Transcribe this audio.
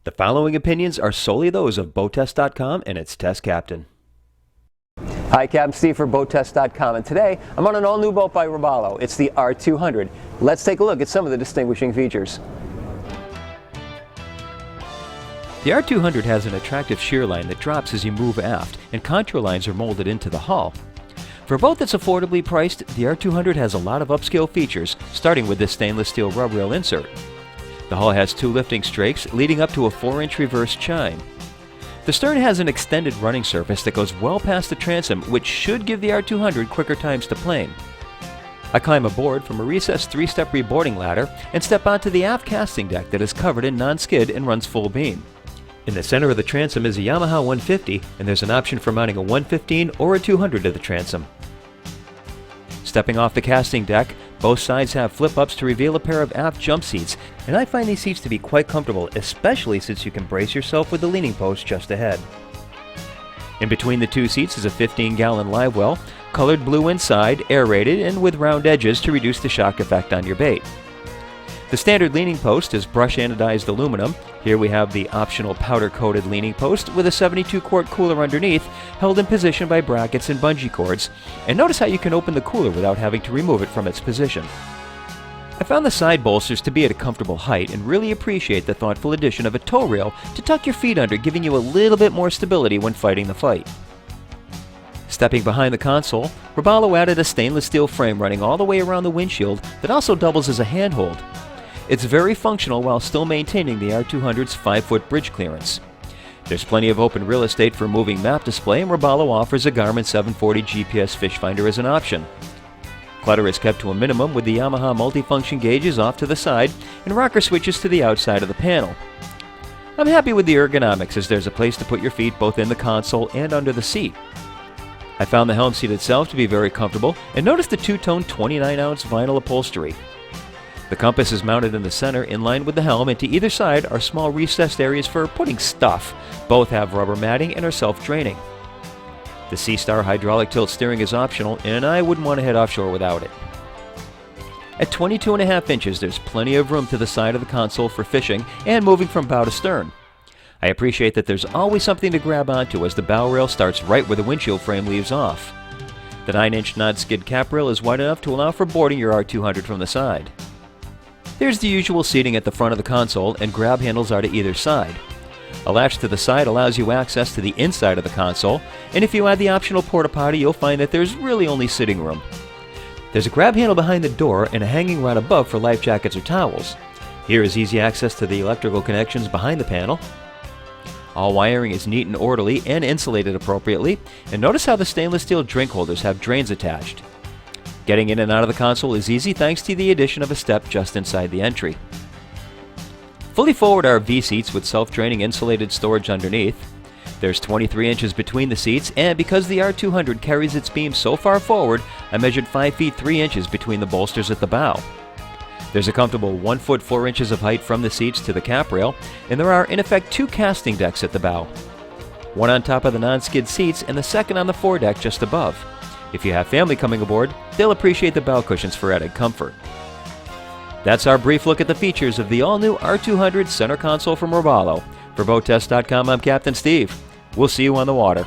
The following opinions are solely those of BoatTest.com and its test captain. Hi, Captain Steve for BoatTest.com, and today I'm on an all-new boat by Robalo. It's the R200. Let's take a look at some of the distinguishing features. The R200 has an attractive shear line that drops as you move aft, and contour lines are molded into the hull. For a boat that's affordably priced, the R200 has a lot of upscale features, starting with this stainless steel rub rail insert. The hull has two lifting strakes leading up to a 4-inch reverse chine. The stern has an extended running surface that goes well past the transom, which should give the R200 quicker times to plane. I climb aboard from a recessed 3-step reboarding ladder and step onto the aft casting deck that is covered in non-skid and runs full beam. In the center of the transom is a Yamaha 150, and there's an option for mounting a 115 or a 200 to the transom. Stepping off the casting deck, both sides have flip-ups to reveal a pair of aft jump seats, and I find these seats to be quite comfortable, especially since you can brace yourself with the leaning post just ahead. In between the two seats is a 15-gallon live well, colored blue inside, aerated, and with round edges to reduce the shock effect on your bait. The standard leaning post is brush anodized aluminum. Here we have the optional powder-coated leaning post with a 72-quart cooler underneath, held in position by brackets and bungee cords. And notice how you can open the cooler without having to remove it from its position. I found the side bolsters to be at a comfortable height and really appreciate the thoughtful addition of a tow rail to tuck your feet under, giving you a little bit more stability when fighting the fight. Stepping behind the console, Robalo added a stainless steel frame running all the way around the windshield that also doubles as a handhold. It's very functional while still maintaining the R200's 5-foot bridge clearance. There's plenty of open real estate for a moving map display, and Robalo offers a Garmin 740 GPS fish finder as an option. Clutter is kept to a minimum with the Yamaha multifunction gauges off to the side and rocker switches to the outside of the panel. I'm happy with the ergonomics, as there's a place to put your feet both in the console and under the seat. I found the helm seat itself to be very comfortable, and noticed the two-tone 29-ounce vinyl upholstery. The compass is mounted in the center in line with the helm, and to either side are small recessed areas for putting stuff. Both have rubber matting and are self-draining. The Seastar hydraulic tilt steering is optional, and I wouldn't want to head offshore without it. At 22.5 inches, there's plenty of room to the side of the console for fishing and moving from bow to stern. I appreciate that there's always something to grab onto, as the bow rail starts right where the windshield frame leaves off. The 9-inch non-skid cap rail is wide enough to allow for boarding your R200 from the side. There's the usual seating at the front of the console, and grab handles are to either side. A latch to the side allows you access to the inside of the console, and if you add the optional porta potty, you'll find that there's really only sitting room. There's a grab handle behind the door and a hanging rod above for life jackets or towels. Here is easy access to the electrical connections behind the panel. All wiring is neat and orderly and insulated appropriately, and notice how the stainless steel drink holders have drains attached. Getting in and out of the console is easy thanks to the addition of a step just inside the entry. Fully forward are V-seats with self-draining insulated storage underneath. There's 23 inches between the seats, and because the R200 carries its beam so far forward, I measured 5 feet 3 inches between the bolsters at the bow. There's a comfortable 1 foot 4 inches of height from the seats to the cap rail, and there are in effect 2 casting decks at the bow. One on top of the non-skid seats and the second on the foredeck just above. If you have family coming aboard, they'll appreciate the bow cushions for added comfort. That's our brief look at the features of the all-new R200 center console from Robalo. For BoatTest.com, I'm Captain Steve. We'll see you on the water.